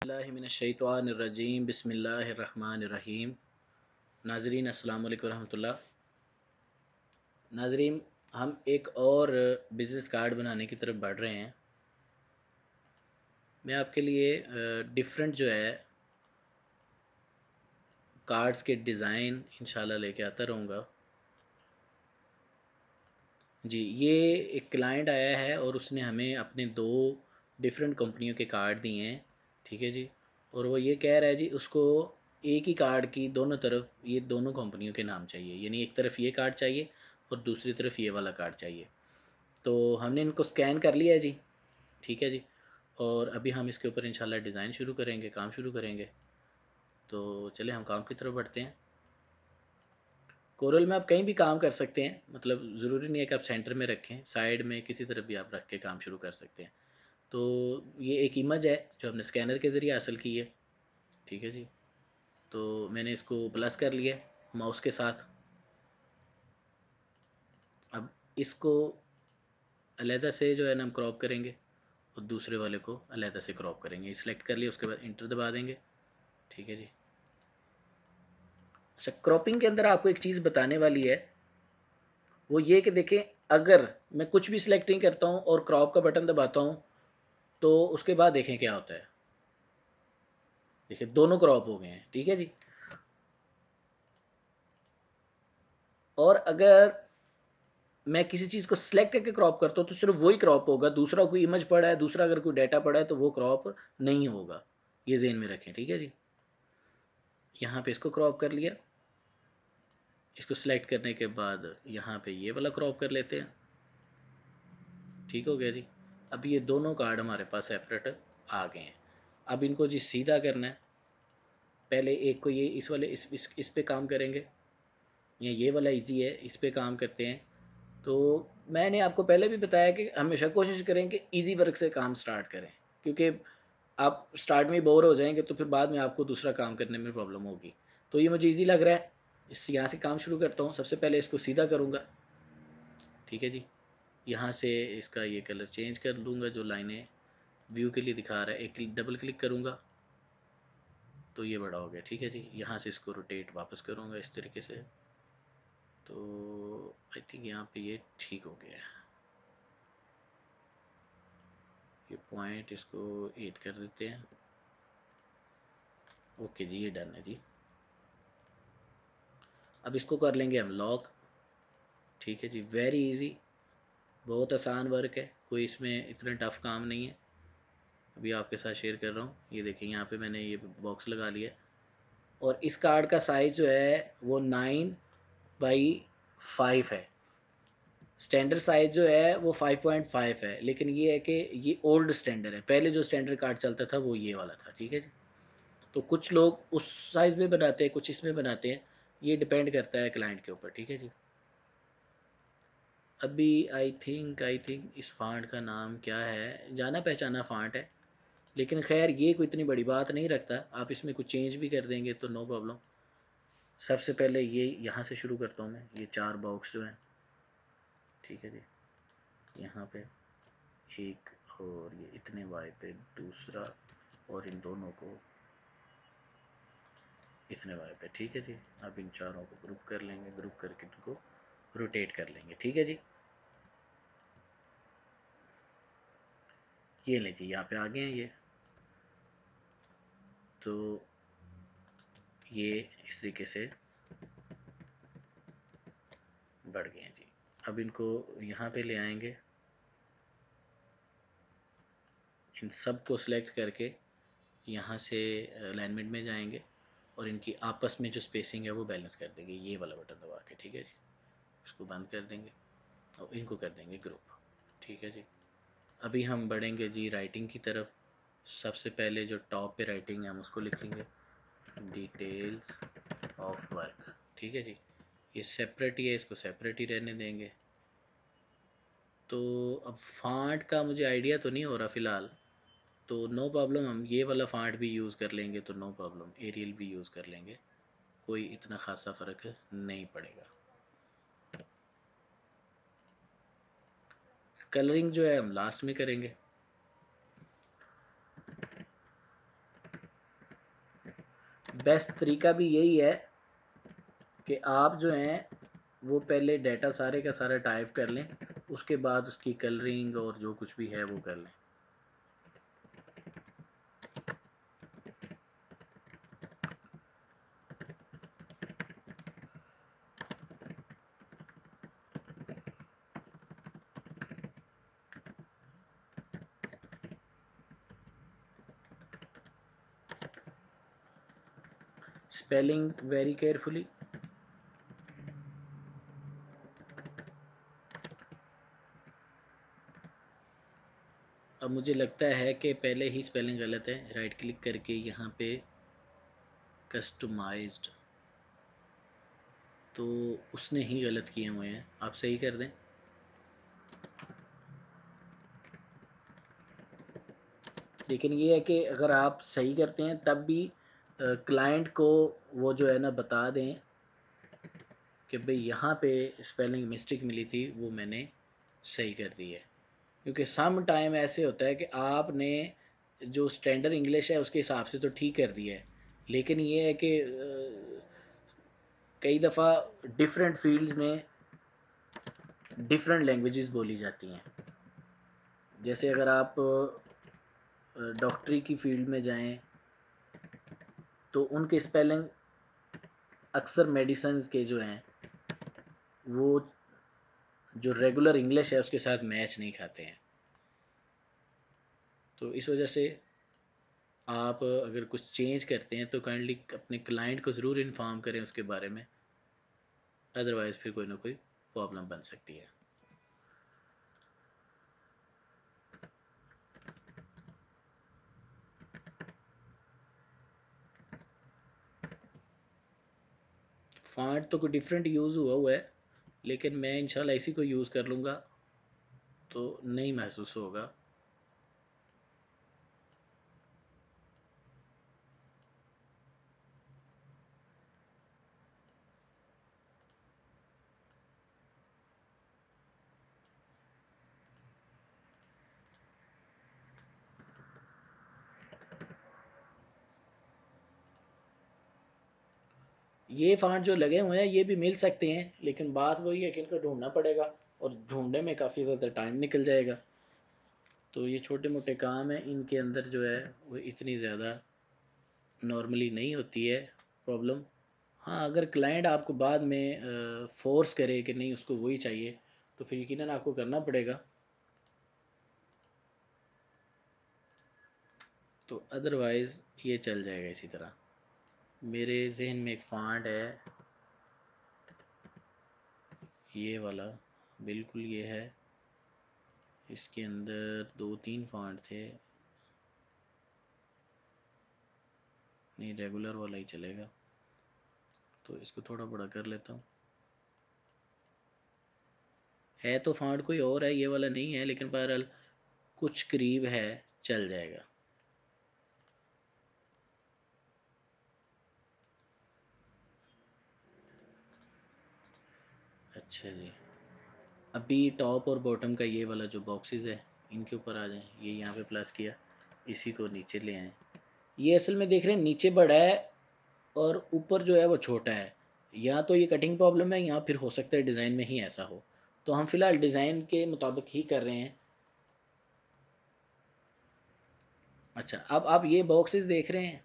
औज़ुबिल्लाहिमिनश्शैतानिर्रजीम बिस्मिल्लाहिर्रहमानिर्रहीम। नाज़रीन अस्सलाम वालेकुम रहमतुल्लाह। नाज़रीन, हम एक और बिज़नेस कार्ड बनाने की तरफ बढ़ रहे हैं। मैं आपके लिए डिफरेंट जो है कार्ड्स के डिज़ाइन इंशाल्लाह लेके आता रहूँगा। जी, ये एक क्लाइंट आया है और उसने हमें अपने 2 डिफरेंट कंपनियों के कार्ड दिए हैं, ठीक है जी। और वो ये कह रहा है जी उसको एक ही कार्ड की दोनों तरफ ये दोनों कंपनियों के नाम चाहिए, यानी एक तरफ ये कार्ड चाहिए और दूसरी तरफ ये वाला कार्ड चाहिए। तो हमने इनको स्कैन कर लिया है जी, ठीक है जी। और अभी हम इसके ऊपर इंशाल्लाह डिज़ाइन शुरू करेंगे, काम शुरू करेंगे। तो चले हम काम की तरफ बढ़ते हैं। कोरल में आप कहीं भी काम कर सकते हैं, मतलब ज़रूरी नहीं है कि आप सेंटर में रखें, साइड में किसी तरफ भी आप रख के काम शुरू कर सकते हैं। तो ये एक इमेज है जो हमने स्कैनर के ज़रिए हासिल की है, ठीक है जी। तो मैंने इसको प्लस कर लिया माउस के साथ। अब इसको अलहदा से जो है ना हम क्रॉप करेंगे और दूसरे वाले को अलहदा से क्रॉप करेंगे। सिलेक्ट कर लिया, उसके बाद इंटर दबा देंगे, ठीक है जी। अच्छा, क्रॉपिंग के अंदर आपको एक चीज़ बताने वाली है, वो ये कि देखें, अगर मैं कुछ भी सिलेक्ट नहीं करता हूँ और क्रॉप का बटन दबाता हूँ तो उसके बाद देखें क्या होता है। देखिए दोनों क्रॉप हो गए हैं, ठीक है जी। और अगर मैं किसी चीज़ को सिलेक्ट करके क्रॉप करता हूँ तो सिर्फ वही क्रॉप होगा, दूसरा कोई इमेज पड़ा है, दूसरा अगर कोई डाटा पड़ा है तो वो क्रॉप नहीं होगा। ये ज़हन में रखें, ठीक है जी। यहाँ पे इसको क्रॉप कर लिया, इसको सिलेक्ट करने के बाद यहाँ पे ये वाला क्रॉप कर लेते हैं, ठीक हो गया जी। अब ये दोनों कार्ड हमारे पास सेपरेट आ गए हैं। अब इनको जी सीधा करना है। पहले एक को ये इस वाले इस पे काम करेंगे, या ये वाला इजी है, इस पे काम करते हैं। तो मैंने आपको पहले भी बताया कि हमेशा कोशिश करें कि इजी वर्क से काम स्टार्ट करें, क्योंकि आप स्टार्ट में ही बोर हो जाएंगे तो फिर बाद में आपको दूसरा काम करने में प्रॉब्लम होगी। तो ये मुझे इजी लग रहा है, इस यहाँ से काम शुरू करता हूँ। सबसे पहले इसको सीधा करूँगा, ठीक है जी। यहाँ से इसका ये कलर चेंज कर लूँगा, जो लाइनें व्यू के लिए दिखा रहा है। एक डबल क्लिक करूँगा तो ये बड़ा हो गया, ठीक है जी। यहाँ से इसको रोटेट वापस करूँगा इस तरीके से, तो आई थिंक यहाँ पे ये ठीक हो गया। ये पॉइंट इसको 8 कर देते हैं। ओके जी, ये डन है जी। अब इसको कर लेंगे हम लॉक, ठीक है जी। वेरी इजी, बहुत आसान वर्क है, कोई इसमें इतना टफ काम नहीं है। अभी आपके साथ शेयर कर रहा हूँ। ये देखिए यहाँ पे मैंने ये बॉक्स लगा लिया और इस कार्ड का साइज़ जो है वो 9/5 है। स्टैंडर्ड साइज़ जो है वो 5.5 है, लेकिन ये है कि ये ओल्ड स्टैंडर्ड है। पहले जो स्टैंडर्ड कार्ड चलता था वो ये वाला था, ठीक है जी। तो कुछ लोग उस साइज़ में बनाते हैं, कुछ इसमें बनाते हैं, ये डिपेंड करता है क्लाइंट के ऊपर, ठीक है जी। अभी आई थिंक इस फ़ॉन्ट का नाम क्या है, जाना पहचाना फ़ॉन्ट है, लेकिन खैर ये कोई इतनी बड़ी बात नहीं रखता। आप इसमें कुछ चेंज भी कर देंगे तो नो प्रॉब्लम। सबसे पहले ये यहाँ से शुरू करता हूँ मैं, ये 4 बॉक्स जो हैं, ठीक है जी। यहाँ पे एक, और ये इतने वाई पे दूसरा, और इन दोनों को इतने वाई पे, ठीक है जी। अब इन चारों को ग्रुप कर लेंगे, ग्रुप करके इनको रोटेट कर लेंगे, ठीक है जी। ये लें जी, यहाँ पे आ गए हैं ये। तो ये इस तरीके से बढ़ गए हैं जी। अब इनको यहाँ पे ले आएंगे, इन सब को सिलेक्ट करके यहाँ से अलाइनमेंट में जाएंगे और इनकी आपस में जो स्पेसिंग है वो बैलेंस कर देंगे, ये वाला बटन दबा के, ठीक है जी। इसको बंद कर देंगे और इनको कर देंगे ग्रुप, ठीक है जी। अभी हम बढ़ेंगे जी राइटिंग की तरफ। सबसे पहले जो टॉप पे राइटिंग है हम उसको लिखेंगे, डिटेल्स ऑफ वर्क, ठीक है जी। ये सेपरेट ही है, इसको सेपरेट ही रहने देंगे। तो अब फ़ॉन्ट का मुझे आइडिया तो नहीं हो रहा फ़िलहाल, तो नो प्रॉब्लम, हम ये वाला फ़ॉन्ट भी यूज़ कर लेंगे, तो नो प्रॉब्लम, एरियल भी यूज़ कर लेंगे, कोई इतना ख़ासा फ़र्क नहीं पड़ेगा। कलरिंग जो है हम लास्ट में करेंगे। बेस्ट तरीका भी यही है कि आप जो हैं वो पहले डाटा सारे का सारा टाइप कर लें, उसके बाद उसकी कलरिंग और जो कुछ भी है वो कर लें। Spelling very carefully. अब मुझे लगता है कि पहले ही स्पेलिंग गलत है। राइट क्लिक करके यहाँ पे कस्टमाइज्ड, तो उसने ही गलत किए हुए हैं, आप सही कर दें। लेकिन ये है कि अगर आप सही करते हैं तब भी क्लाइंट को वो जो है ना बता दें कि भाई यहाँ पे स्पेलिंग मिस्टेक मिली थी, वो मैंने सही कर दी है। क्योंकि सम टाइम ऐसे होता है कि आपने जो स्टैंडर्ड इंग्लिश है उसके हिसाब से तो ठीक कर दिया है, लेकिन ये है कि कई दफ़ा डिफरेंट फील्ड्स में डिफरेंट लैंग्वेजेस बोली जाती हैं। जैसे अगर आप डॉक्टरी की फील्ड में जाएं तो उनके स्पेलिंग अक्सर मेडिसिन के जो हैं वो जो रेगुलर इंग्लिश है उसके साथ मैच नहीं खाते हैं। तो इस वजह से आप अगर कुछ चेंज करते हैं तो काइंडली अपने क्लाइंट को ज़रूर इन्फॉर्म करें उसके बारे में, अदरवाइज़ फिर कोई ना कोई प्रॉब्लम बन सकती है। फ़ॉन्ट तो कोई डिफरेंट यूज़ हुआ है, लेकिन मैं इंशाल्लाह इसी को यूज़ कर लूँगा तो नहीं महसूस होगा। ये फ़ॉन्ट जो लगे हुए हैं ये भी मिल सकते हैं, लेकिन बात वही है कि इनको ढूंढना पड़ेगा और ढूंढने में काफ़ी ज़्यादा टाइम निकल जाएगा। तो ये छोटे मोटे काम हैं, इनके अंदर जो है वो इतनी ज़्यादा नॉर्मली नहीं होती है प्रॉब्लम। हाँ, अगर क्लाइंट आपको बाद में फोर्स करे कि नहीं उसको वही चाहिए तो फिर यकीनन आपको करना पड़ेगा। तो अदरवाइज़ ये चल जाएगा इसी तरह। मेरे जहन में एक फ़ॉन्ट है, ये वाला, बिल्कुल ये है। इसके अंदर दो तीन फ़ॉन्ट थे, नहीं रेगुलर वाला ही चलेगा, तो इसको थोड़ा बड़ा कर लेता हूँ। है तो फ़ॉन्ट कोई और है, ये वाला नहीं है, लेकिन बहरहाल कुछ करीब है, चल जाएगा। अच्छा जी, अभी टॉप और बॉटम का ये वाला जो बॉक्सेस है इनके ऊपर आ जाएं। ये यहाँ पे प्लस किया, इसी को नीचे ले आएँ। ये असल में देख रहे हैं नीचे बड़ा है और ऊपर जो है वो छोटा है। या तो ये कटिंग प्रॉब्लम है या फिर हो सकता है डिज़ाइन में ही ऐसा हो। तो हम फिलहाल डिज़ाइन के मुताबिक ही कर रहे हैं। अच्छा, अब आप ये बॉक्सेस देख रहे हैं,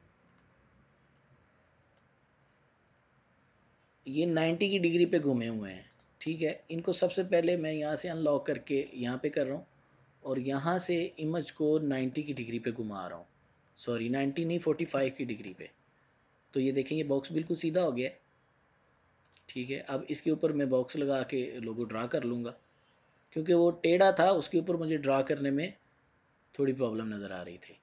ये 90 की डिग्री पे घूमे हुए हैं। ठीक है, इनको सबसे पहले मैं यहाँ से अनलॉक करके यहाँ पे कर रहा हूँ और यहाँ से इमेज को 90 की डिग्री पे घुमा रहा हूँ। सॉरी 90 नहीं, 45 की डिग्री पे। तो ये देखें ये बॉक्स बिल्कुल सीधा हो गया है। ठीक है, अब इसके ऊपर मैं बॉक्स लगा के लोगो ड्रा कर लूँगा, क्योंकि वो टेढ़ा था उसके ऊपर मुझे ड्रा करने में थोड़ी प्रॉब्लम नज़र आ रही थी।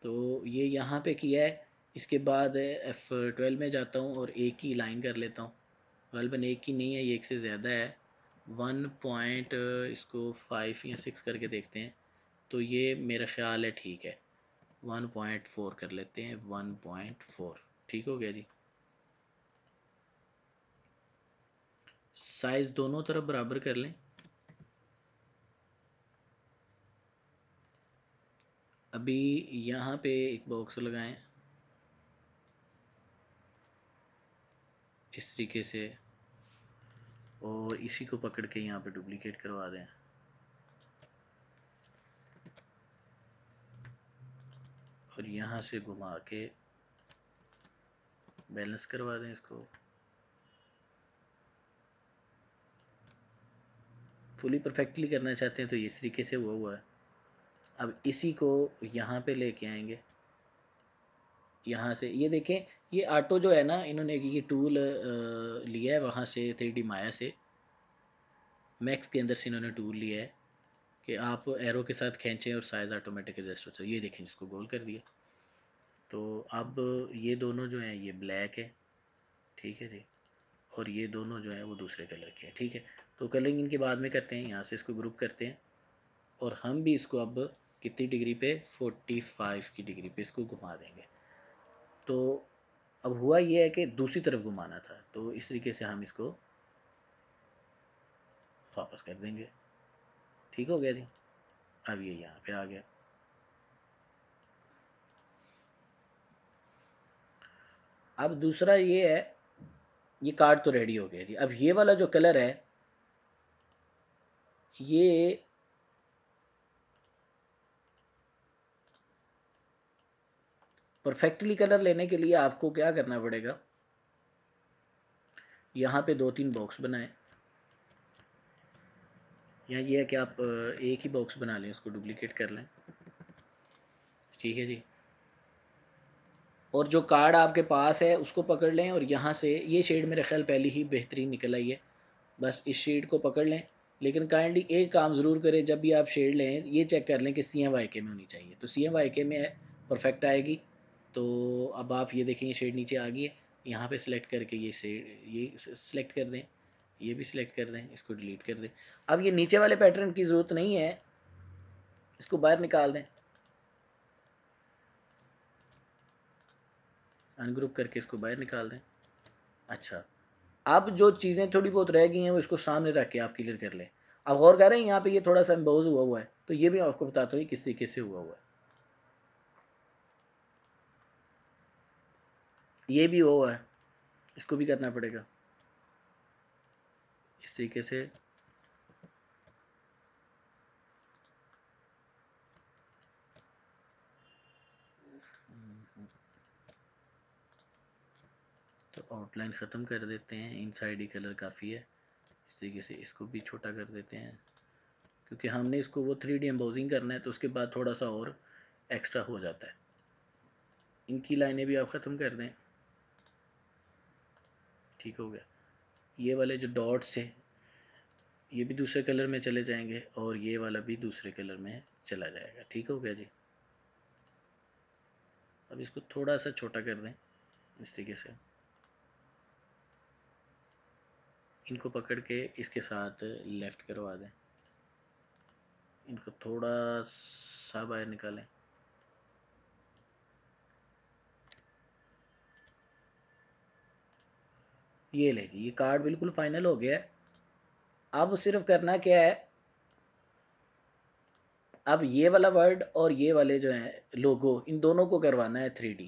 तो ये यहाँ पे किया है। इसके बाद F12 में जाता हूँ और एक की लाइन कर लेता हूँ। गलबन एक की नहीं है, ये एक से ज़्यादा है। 1 पॉइंट इसको 5 या 6 करके देखते हैं, तो ये मेरा ख्याल है ठीक है। 1.4 कर लेते हैं, 1.4 ठीक हो गया जी। साइज़ दोनों तरफ बराबर कर लें। अभी यहाँ पे एक बॉक्स लगाएं, इस तरीके से, और इसी को पकड़ के यहाँ पे डुप्लीकेट करवा दें, और यहाँ से घुमा के बैलेंस करवा दें इसको। फुली परफेक्टली करना चाहते हैं तो इस तरीके से हुआ है। अब इसी को यहाँ पे लेके आएंगे, यहाँ से ये देखें, ये ऑटो जो है ना, इन्होंने ये टूल लिया है वहाँ से 3D माया से, मैक्स के अंदर से इन्होंने टूल लिया है कि आप एरो के साथ खींचें और साइज़ ऑटोमेटिक एडजस्ट होता है। ये देखें, इसको गोल कर दिया। तो अब ये दोनों जो हैं ये ब्लैक है, ठीक है जी, और ये दोनों जो हैं वो दूसरे कलर के हैं, ठीक है। तो कलरिंग इनके बाद में करते हैं, यहाँ से इसको ग्रुप करते हैं, और हम भी इसको अब कितनी डिग्री पे, 45 की डिग्री पे इसको घुमा देंगे। तो अब हुआ ये है कि दूसरी तरफ घुमाना था, तो इस तरीके से हम इसको वापस कर देंगे, ठीक हो गया जी। अब ये यहाँ पे आ गया। अब दूसरा ये है, ये कार्ड तो रेडी हो गया जी। अब ये वाला जो कलर है, ये परफेक्टली कलर लेने के लिए आपको क्या करना पड़ेगा, यहाँ पे 2-3 बॉक्स बनाएं। यहाँ ये है कि आप एक ही बॉक्स बना लें, उसको डुप्लीकेट कर लें, ठीक है जी। और जो कार्ड आपके पास है उसको पकड़ लें, और यहाँ से ये शेड मेरे ख्याल पहले ही बेहतरीन निकल आई है, बस इस शेड को पकड़ लें। लेकिन काइंडली एक काम ज़रूर करें, जब भी आप शेड लें ये चेक कर लें कि CMYK में होनी चाहिए, तो CMYK में परफेक्ट आएगी। तो अब आप ये देखें, ये शेड नीचे आ गई है, यहाँ पे सिलेक्ट करके ये शेड ये सिलेक्ट कर दें, ये भी सिलेक्ट कर दें, इसको डिलीट कर दें। अब ये नीचे वाले पैटर्न की ज़रूरत नहीं है, इसको बाहर निकाल दें, अनग्रुप करके इसको बाहर निकाल दें। अच्छा, अब जो चीज़ें थोड़ी बहुत रह गई हैं वो इसको सामने रख के आप क्लियर कर लें। अब गौर करें, यहाँ पे ये थोड़ा सा एम्बोज हुआ हुआ है, तो ये भी आपको बताता हूँ किस तरीके से हुआ हुआ है। ये भी हुआ है, इसको भी करना पड़ेगा इस तरीके से। तो आउटलाइन ख़त्म कर देते हैं, इनसाइड ही कलर काफ़ी है, इस तरीके से इसको भी छोटा कर देते हैं, क्योंकि हमने इसको वो 3D एम्बोजिंग करना है, तो उसके बाद थोड़ा सा और एक्स्ट्रा हो जाता है। इनकी लाइनें भी आप ख़त्म कर दें, ठीक हो गया। ये वाले जो डॉट्स हैं ये भी दूसरे कलर में चले जाएंगे, और ये वाला भी दूसरे कलर में चला जाएगा, ठीक हो गया जी। अब इसको थोड़ा सा छोटा कर दें इस तरीके से, इनको पकड़ के इसके साथ लेफ़्ट करवा दें, इनको थोड़ा सा बाहर निकालें। ये ले जी, ये कार्ड बिल्कुल फाइनल हो गया है। अब सिर्फ करना क्या है, अब ये वाला वर्ड और ये वाले जो हैं लोगो, इन दोनों को करवाना है 3D।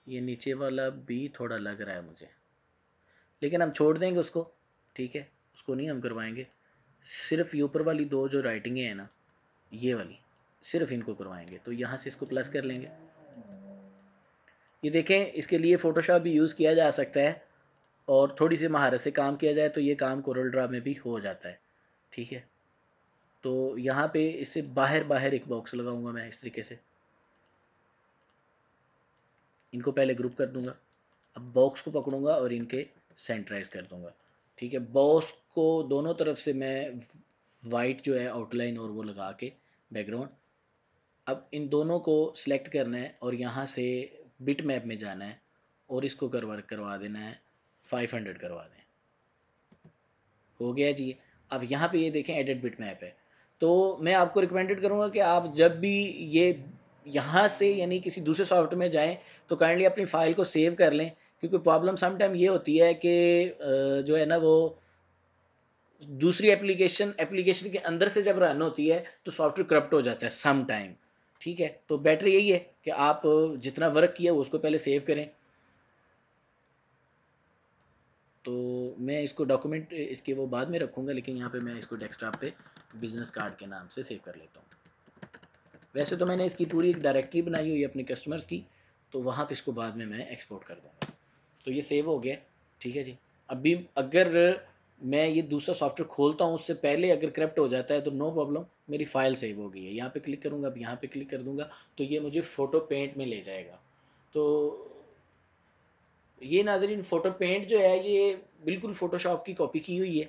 ये नीचे वाला भी थोड़ा लग रहा है मुझे, लेकिन हम छोड़ देंगे उसको, ठीक है, उसको नहीं हम करवाएंगे। सिर्फ ये ऊपर वाली दो जो राइटिंगें हैं ना, ये वाली सिर्फ इनको करवाएंगे। तो यहाँ से इसको प्लस कर लेंगे। ये देखें, इसके लिए फ़ोटोशॉप भी यूज़ किया जा सकता है, और थोड़ी सी महारत से काम किया जाए तो ये काम कोरल ड्रा में भी हो जाता है, ठीक है। तो यहाँ पे इससे बाहर बाहर एक बॉक्स लगाऊंगा मैं इस तरीके से, इनको पहले ग्रुप कर दूंगा, अब बॉक्स को पकड़ूंगा और इनके सेंटराइज कर दूंगा, ठीक है। बॉक्स को दोनों तरफ से मैं वाइट जो है आउटलाइन और वो लगा के बैकग्राउंड, अब इन दोनों को सिलेक्ट करना है और यहाँ से बिट मैप में जाना है, और इसको करवा देना है 500 करवा दें, हो गया जी। अब यहाँ पे ये देखें एडिट बिट मैप है। तो मैं आपको रिकमेंडेड करूँगा कि आप जब भी ये यहाँ से यानी किसी दूसरे सॉफ्टवेयर में जाएं तो काइंडली अपनी फ़ाइल को सेव कर लें, क्योंकि प्रॉब्लम सम टाइम ये होती है कि जो है ना वो दूसरी एप्लीकेशन के अंदर से जब रन होती है तो सॉफ्टवेयर करप्ट हो जाता है सम टाइम, ठीक है। तो बेटर यही है कि आप जितना वर्क किया उसको पहले सेव करें। तो मैं इसको डॉक्यूमेंट इसके वो बाद में रखूँगा, लेकिन यहाँ पे मैं इसको डेस्कटॉप पे बिज़नेस कार्ड के नाम से सेव कर लेता हूँ। वैसे तो मैंने इसकी पूरी एक डायरेक्टरी बनाई हुई है अपने कस्टमर्स की, तो वहाँ पे इसको बाद में मैं एक्सपोर्ट कर दूँगा। तो ये सेव हो गया, ठीक है जी। अभी अगर मैं ये दूसरा सॉफ्टवेयर खोलता हूँ उससे पहले अगर करप्ट हो जाता है तो नो प्रॉब्लम, मेरी फ़ाइल सेव हो गई है। यहाँ पे क्लिक करूँगा, अब यहाँ पे क्लिक कर दूँगा तो ये मुझे फ़ोटो पेंट में ले जाएगा। तो ये नाज़रीन फ़ोटो पेंट जो है ये बिल्कुल फ़ोटोशॉप की कॉपी की हुई है,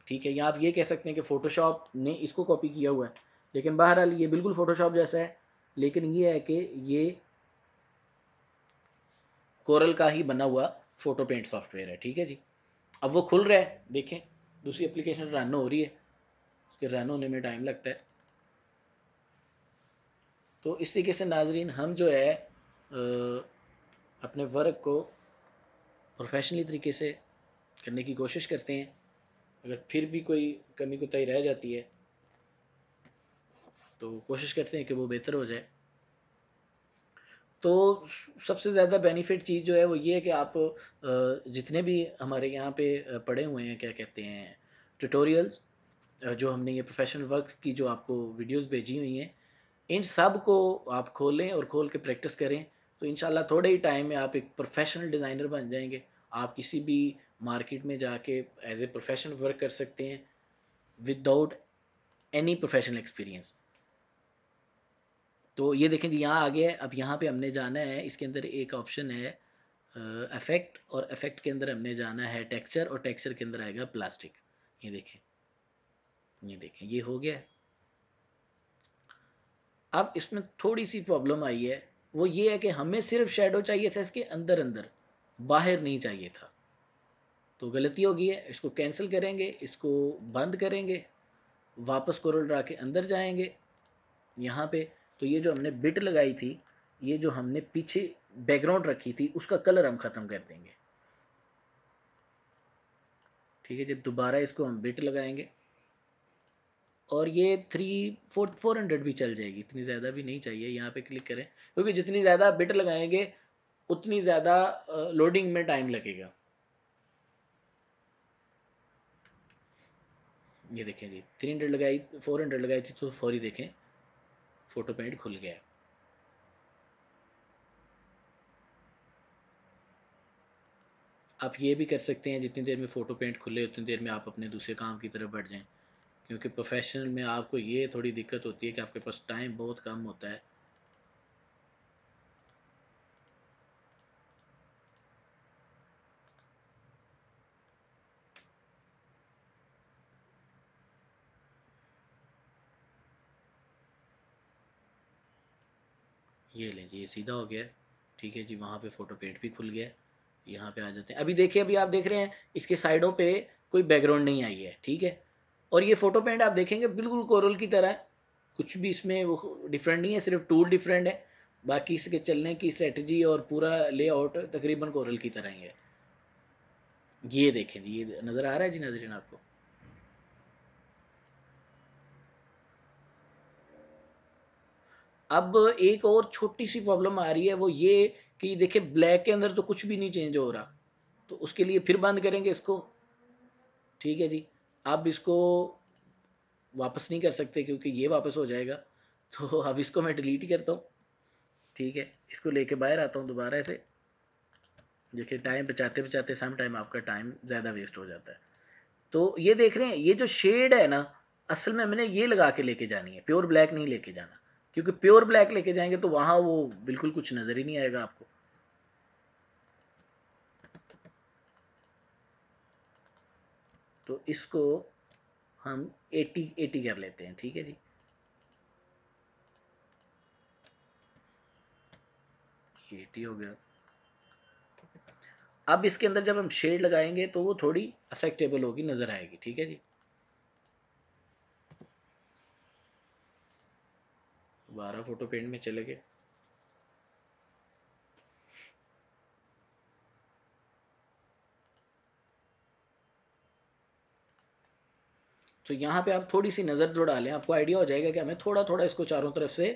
ठीक है। या आप ये कह सकते हैं कि फ़ोटोशॉप ने इसको कॉपी किया हुआ है, लेकिन बहरहाल ये बिल्कुल फ़ोटोशॉप जैसा है। लेकिन ये है कि ये कोरल का ही बना हुआ फ़ोटो पेंट सॉफ्टवेयर है, ठीक है जी। अब वो खुल रहा है, देखें दूसरी एप्लीकेशन रन हो रही है, उसके रन होने में टाइम लगता है। तो इस तरीके से नाजरीन हम जो है अपने वर्क को प्रोफेशनली तरीके से करने की कोशिश करते हैं। अगर फिर भी कोई कमी कोताही रह जाती है तो कोशिश करते हैं कि वो बेहतर हो जाए। तो सबसे ज़्यादा बेनिफिट चीज़ जो है वो ये है कि आप जितने भी हमारे यहाँ पे पढ़े हुए हैं, क्या कहते हैं, ट्यूटोरियल्स, जो हमने ये प्रोफेशनल वर्क्स की जो आपको वीडियोस भेजी हुई हैं, इन सब को आप खोलें और खोल के प्रैक्टिस करें, तो इंशाल्लाह थोड़े ही टाइम में आप एक प्रोफेशनल डिज़ाइनर बन जाएंगे। आप किसी भी मार्केट में जाके एज ए प्रोफेशनल वर्क कर सकते हैं विदाउट एनी प्रोफेशनल एक्सपीरियंस। तो ये देखें जी यहाँ आ गया है। अब यहाँ पे हमने जाना है, इसके अंदर एक ऑप्शन है इफेक्ट, और इफेक्ट के अंदर हमने जाना है टेक्सचर, और टेक्सचर के अंदर आएगा प्लास्टिक। ये देखें, ये देखें, ये हो गया। अब इसमें थोड़ी सी प्रॉब्लम आई है, वो ये है कि हमें सिर्फ शेडो चाहिए था इसके अंदर अंदर, बाहर नहीं चाहिए था। तो गलती हो गई है, इसको कैंसिल करेंगे, इसको बंद करेंगे, वापस कोरल ड्रा के अंदर जाएंगे यहाँ पे। तो ये जो हमने बिट लगाई थी, ये जो हमने पीछे बैकग्राउंड रखी थी, उसका कलर हम ख़त्म कर देंगे, ठीक है। जब दोबारा इसको हम बिट लगाएंगे, और ये 400 भी चल जाएगी, इतनी ज़्यादा भी नहीं चाहिए। यहाँ पे क्लिक करें, क्योंकि जितनी ज़्यादा बिट लगाएंगे उतनी ज़्यादा लोडिंग में टाइम लगेगा। ये देखें जी, 300 लगाई, 400 लगाई थी, तो फौरी देखें फ़ोटो पेंट खुल गया है। आप ये भी कर सकते हैं, जितनी देर में फ़ोटो पेंट खुले उतनी देर में आप अपने दूसरे काम की तरफ बढ़ जाएं, क्योंकि प्रोफेशनल में आपको ये थोड़ी दिक्कत होती है कि आपके पास टाइम बहुत कम होता है। ये लें जी, ये सीधा हो गया, ठीक है जी। वहाँ पे फ़ोटो पेंट भी खुल गया। यहाँ पे आ जाते हैं। अभी देखिए, अभी आप देख रहे हैं इसके साइडों पे कोई बैकग्राउंड नहीं आई है, ठीक है। और ये फ़ोटो पेंट आप देखेंगे बिल्कुल कोरल की तरह है, कुछ भी इसमें वो डिफरेंट नहीं है, सिर्फ टूल डिफरेंट है। बाकी इसके चलने की स्ट्रेटजी और पूरा लेआउट तकरीबन कोरल की तरह ही है। ये देखें जी, ये नज़र आ रहा है जी नाज़रीन आपको। अब एक और छोटी सी प्रॉब्लम आ रही है, वो ये कि देखिए ब्लैक के अंदर तो कुछ भी नहीं चेंज हो रहा, तो उसके लिए फिर बंद करेंगे इसको, ठीक है जी। अब इसको वापस नहीं कर सकते क्योंकि ये वापस हो जाएगा, तो अब इसको मैं डिलीट ही करता हूँ, ठीक है। इसको लेके बाहर आता हूँ दोबारा से। देखिए टाइम बचाते बचाते सम टाइम आपका टाइम ज़्यादा वेस्ट हो जाता है। तो ये देख रहे हैं, ये जो शेड है ना, असल में मैंने ये लगा के लेके जानी है, प्योर ब्लैक नहीं लेके जाना, क्योंकि प्योर ब्लैक लेके जाएंगे तो वहाँ वो बिल्कुल कुछ नज़र ही नहीं आएगा आपको। तो इसको हम 80 कर लेते हैं, ठीक है जी। 80 हो गया। अब इसके अंदर जब हम शेड लगाएंगे तो वो थोड़ी अफेक्टेबल होगी, नज़र आएगी, ठीक है जी। 12 फोटो पेंट में चले गए। तो यहाँ पे आप थोड़ी सी नज़र जो डालें, आपको आइडिया हो जाएगा कि हमें थोड़ा थोड़ा इसको चारों तरफ से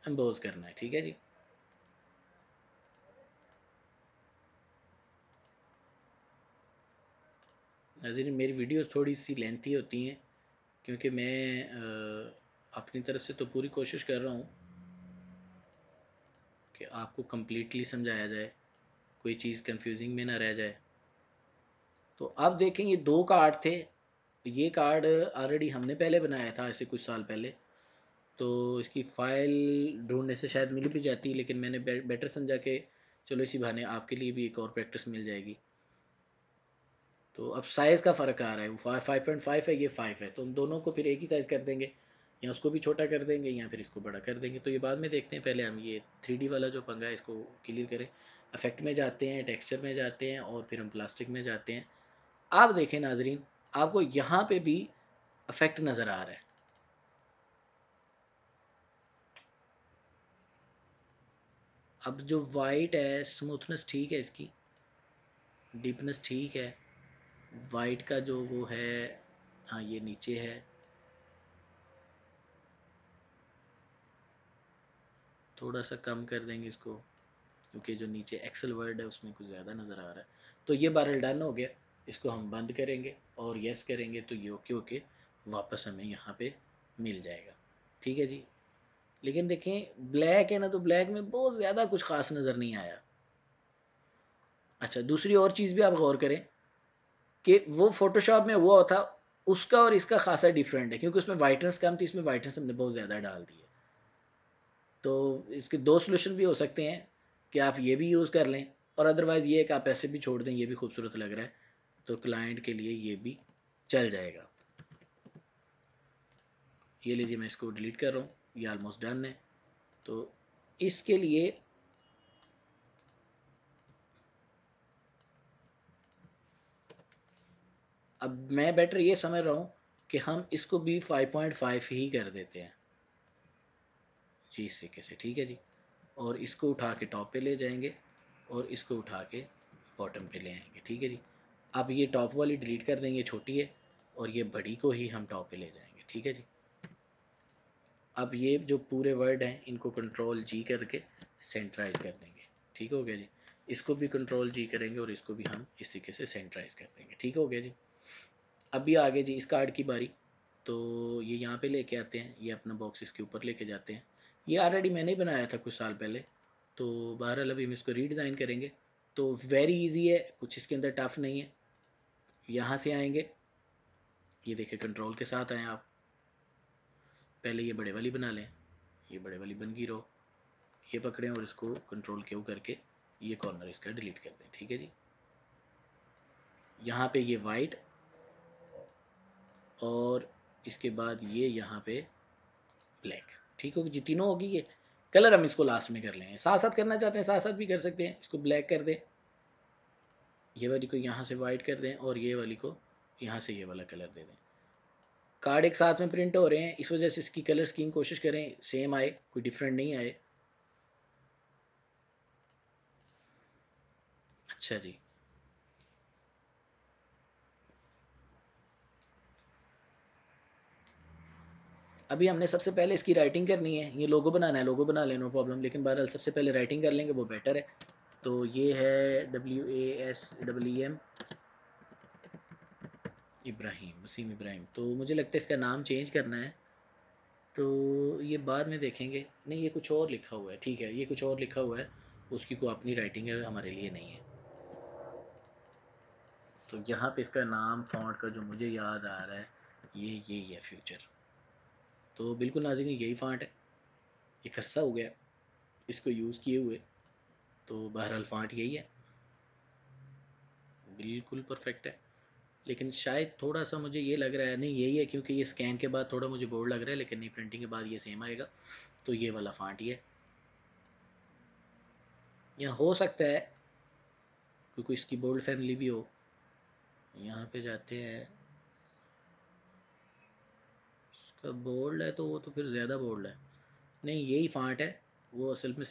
एम्बोज करना है, ठीक है जी। नाज़रीन मेरी वीडियोस थोड़ी सी लेंथी होती हैं क्योंकि मैं अपनी तरफ से तो पूरी कोशिश कर रहा हूँ कि आपको कम्प्लीटली समझाया जाए, कोई चीज़ कंफ्यूजिंग में ना रह जाए। तो अब देखें ये दो कार्ड थे, ये कार्ड ऑलरेडी हमने पहले बनाया था ऐसे कुछ साल पहले, तो इसकी फ़ाइल ढूंढने से शायद मिल भी जाती, लेकिन मैंने बेटर समझा कि चलो इसी बहाने आपके लिए भी एक और प्रैक्टिस मिल जाएगी। तो अब साइज़ का फ़र्क आ रहा है, वो 5.5 है, ये 5 है, तो उन दोनों को फिर एक ही साइज़ कर देंगे, या उसको भी छोटा कर देंगे या फिर इसको बड़ा कर देंगे, तो ये बाद में देखते हैं। पहले हम ये 3D वाला जो पंगा है इसको क्लियर करें। इफेक्ट में जाते हैं, टेक्सचर में जाते हैं और फिर हम प्लास्टिक में जाते हैं। आप देखें नाजरीन, आपको यहाँ पे भी इफेक्ट नज़र आ रहा है। अब जो वाइट है, स्मूथनेस ठीक है इसकी, डीपनेस ठीक है, वाइट का जो वो है, हाँ ये नीचे है, थोड़ा सा कम कर देंगे इसको क्योंकि जो नीचे एक्सेल वर्ड है उसमें कुछ ज़्यादा नज़र आ रहा है। तो ये बारल डन हो गया, इसको हम बंद करेंगे और यस करेंगे तो ये ओके ओके वापस हमें यहाँ पे मिल जाएगा। ठीक है जी। लेकिन देखें ब्लैक है ना, तो ब्लैक में बहुत ज़्यादा कुछ ख़ास नज़र नहीं आया। अच्छा, दूसरी और चीज़ भी आप गौर करें कि वो फोटोशॉप में हुआ था, उसका और इसका खासा डिफरेंट है, क्योंकि उसमें वाइटनेस कम थी, इसमें वाइटनेस हमने बहुत ज़्यादा डाल दी है। तो इसके दो सोल्यूशन भी हो सकते हैं कि आप ये भी यूज़ कर लें, और अदरवाइज़ ये कि आप ऐसे भी छोड़ दें, ये भी खूबसूरत लग रहा है, तो क्लाइंट के लिए ये भी चल जाएगा। ये लीजिए, मैं इसको डिलीट कर रहा हूँ, ये ऑलमोस्ट डन है। तो इसके लिए अब मैं बेटर ये समझ रहा हूँ कि हम इसको भी 5.5 ही कर देते हैं जी, इस तरीके से। ठीक है जी। और इसको उठा के टॉप पे ले जाएंगे और इसको उठा के बॉटम पे ले आएंगे। ठीक है जी। अब ये टॉप वाली डिलीट कर देंगे, छोटी है, और ये बड़ी को ही हम टॉप पे ले जाएंगे। ठीक है जी। अब ये जो पूरे वर्ड हैं इनको कंट्रोल जी करके सेंटराइज कर देंगे। ठीक हो गया जी। इसको भी कंट्रोल जी करेंगे और इसको भी हम इस तरीके से सेंटराइज कर देंगे। ठीक हो गया जी। अभी आगे जी इस कार्ड की बारी। तो ये यहाँ पे लेके आते हैं, ये अपना बॉक्स इसके ऊपर लेके जाते हैं। ये ऑलरेडी मैंने ही बनाया था कुछ साल पहले, तो बहरहाल अभी हम इसको रीडिज़ाइन करेंगे। तो वेरी इजी है, कुछ इसके अंदर टफ नहीं है। यहाँ से आएंगे, ये देखिए कंट्रोल के साथ आए आप। पहले ये बड़े वाली बना लें, ये बड़े वाली बन गई रो, ये पकड़ें और इसको कंट्रोल क्यू करके ये कॉर्नर इसका डिलीट कर दें। ठीक है जी। यहाँ पे ये वाइट, और इसके बाद ये यहाँ पे ब्लैक। ठीक होगी जी, तीनों होगी। ये कलर हम इसको लास्ट में कर लेंगे, साथ साथ करना चाहते हैं साथ साथ भी कर सकते हैं। इसको ब्लैक कर दें, ये वाली को यहाँ से वाइट कर दें, और ये वाली को यहाँ से ये वाला कलर दे दें। कार्ड एक साथ में प्रिंट हो रहे हैं, इस वजह से इसकी कलर स्कीम कोशिश करें सेम आए, कोई डिफरेंट नहीं आए। अच्छा जी। अभी हमने सबसे पहले इसकी राइटिंग करनी है, ये लोगो बनाना है, लोगो बना लें नो प्रॉब्लम, लेकिन बहरहाल सबसे पहले राइटिंग कर लेंगे वो बेटर है। तो ये है WASEEM इब्राहिम, वसीम इब्राहिम। तो मुझे लगता है इसका नाम चेंज करना है, तो ये बाद में देखेंगे। नहीं, ये कुछ और लिखा हुआ है, ठीक है, ये कुछ और लिखा हुआ है, उसकी कोई अपनी राइटिंग है, हमारे लिए नहीं है। तो यहाँ पे इसका नाम फ़ॉन्ट का जो मुझे याद आ रहा है, ये यही है, फ्यूचर। तो बिल्कुल नाज़रीन यही फ़ॉन्ट है, ये खस्सा हो गया इसको यूज़ किए हुए। तो बहरहाल फ़ॉन्ट यही है, बिल्कुल परफेक्ट है। लेकिन शायद थोड़ा सा मुझे ये लग रहा है, नहीं यही है, क्योंकि ये स्कैन के बाद थोड़ा मुझे बोर्ड लग रहा है, लेकिन नहीं, प्रिंटिंग के बाद ये सेम आएगा। तो ये वाला फ़ॉन्ट ही है। यहाँ हो सकता है क्योंकि इसकी बोल्ड फैमिली भी हो। यहाँ पे जाते हैं, इसका बोल्ड है तो वो तो फिर ज़्यादा बोल्ड है। नहीं, यही फ़ॉन्ट है वो असल में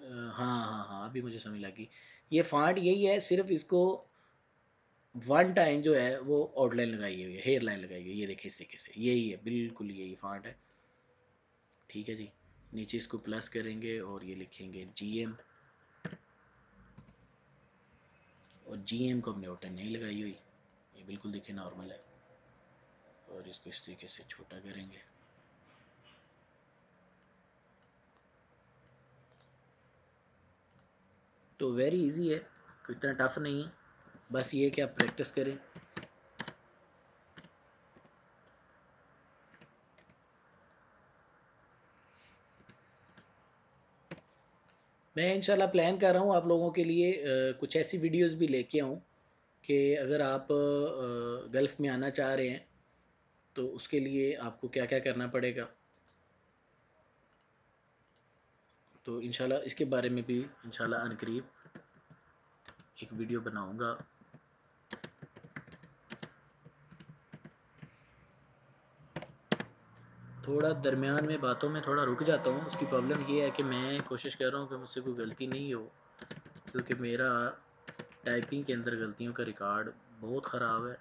हाँ हाँ हाँ, अभी मुझे समझ लगी। ये फ़ॉन्ट यही है, सिर्फ इसको वन टाइम जो है वो आउटलाइन लगाई हुई है, हेयर लाइन लगाई हुई है, ये देखिए इस तरीके से, यही है, बिल्कुल यही फ़ॉन्ट है। ठीक है जी। नीचे इसको प्लस करेंगे और ये लिखेंगे GM, और GM को हमने आउटलाइन नहीं लगाई हुई। ये बिल्कुल देखिए नॉर्मल है। और इसको इस तरीके से छोटा करेंगे। तो वेरी इजी है, कोई इतना टफ नहीं है, बस ये कि आप प्रैक्टिस करें। मैं इंशाल्लाह प्लान कर रहा हूँ आप लोगों के लिए कुछ ऐसी वीडियोस भी लेके आऊँ कि अगर आप गल्फ़ में आना चाह रहे हैं तो उसके लिए आपको क्या क्या करना पड़ेगा। तो इंशाल्लाह इसके बारे में भी इंशाल्लाह अनकरीब एक वीडियो बनाऊँगा। थोड़ा दरमियान में बातों में थोड़ा रुक जाता हूँ, उसकी प्रॉब्लम ये है कि मैं कोशिश कर रहा हूँ कि मुझसे कोई गलती नहीं हो, क्योंकि मेरा टाइपिंग के अंदर गलतियों का रिकॉर्ड बहुत ख़राब है।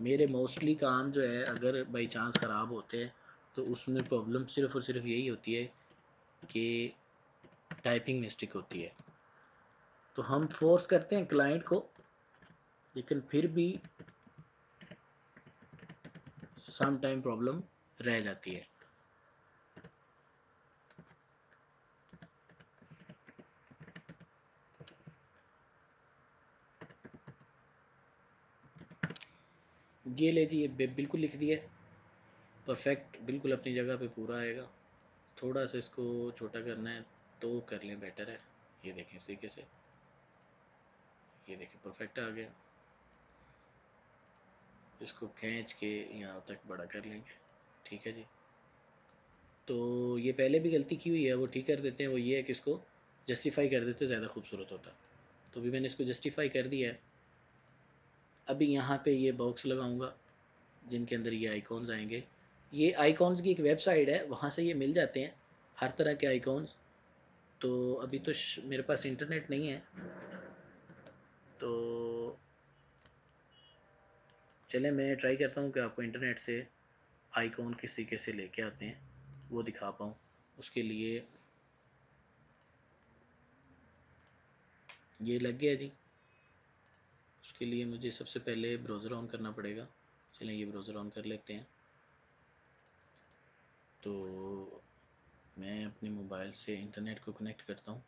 मेरे मोस्टली काम जो है अगर बाई चांस ख़राब होते हैं तो उसमें प्रॉब्लम सिर्फ़ और सिर्फ यही होती है कि टाइपिंग मिस्टेक होती है। तो हम फोर्स करते हैं क्लाइंट को, लेकिन फिर भी सम टाइम प्रॉब्लम रह जाती है। ये ले जी, ये बिल्कुल लिख दिया, परफेक्ट, बिल्कुल अपनी जगह पे पूरा आएगा। थोड़ा सा इसको छोटा करना है तो कर लें, बेटर है। ये देखें इसी के से, ये देखें परफेक्ट आ गया। इसको खींच के यहाँ तक बड़ा कर लेंगे, ठीक है जी। तो ये पहले भी गलती की हुई है, वो ठीक कर देते हैं। वो ये है कि इसको जस्टिफाई कर देते, ज़्यादा खूबसूरत होता। तो अभी मैंने इसको जस्टिफाई कर दिया है। अभी यहाँ पे ये बॉक्स लगाऊंगा जिनके अंदर ये आइकॉन्स आएंगे। ये आइकॉन्स की एक वेबसाइट है, वहाँ से ये मिल जाते हैं हर तरह के आइकॉन्स। तो अभी तो मेरे पास इंटरनेट नहीं है, तो चले मैं ट्राई करता हूँ कि आपको इंटरनेट से आइकॉन किस तरीके से लेके आते हैं वो दिखा पाऊँ। उसके लिए ये लग गया जी। उसके लिए मुझे सबसे पहले ब्राउज़र ऑन करना पड़ेगा। चलें ये ब्राउज़र ऑन कर लेते हैं। तो मैं अपने मोबाइल से इंटरनेट को कनेक्ट करता हूँ।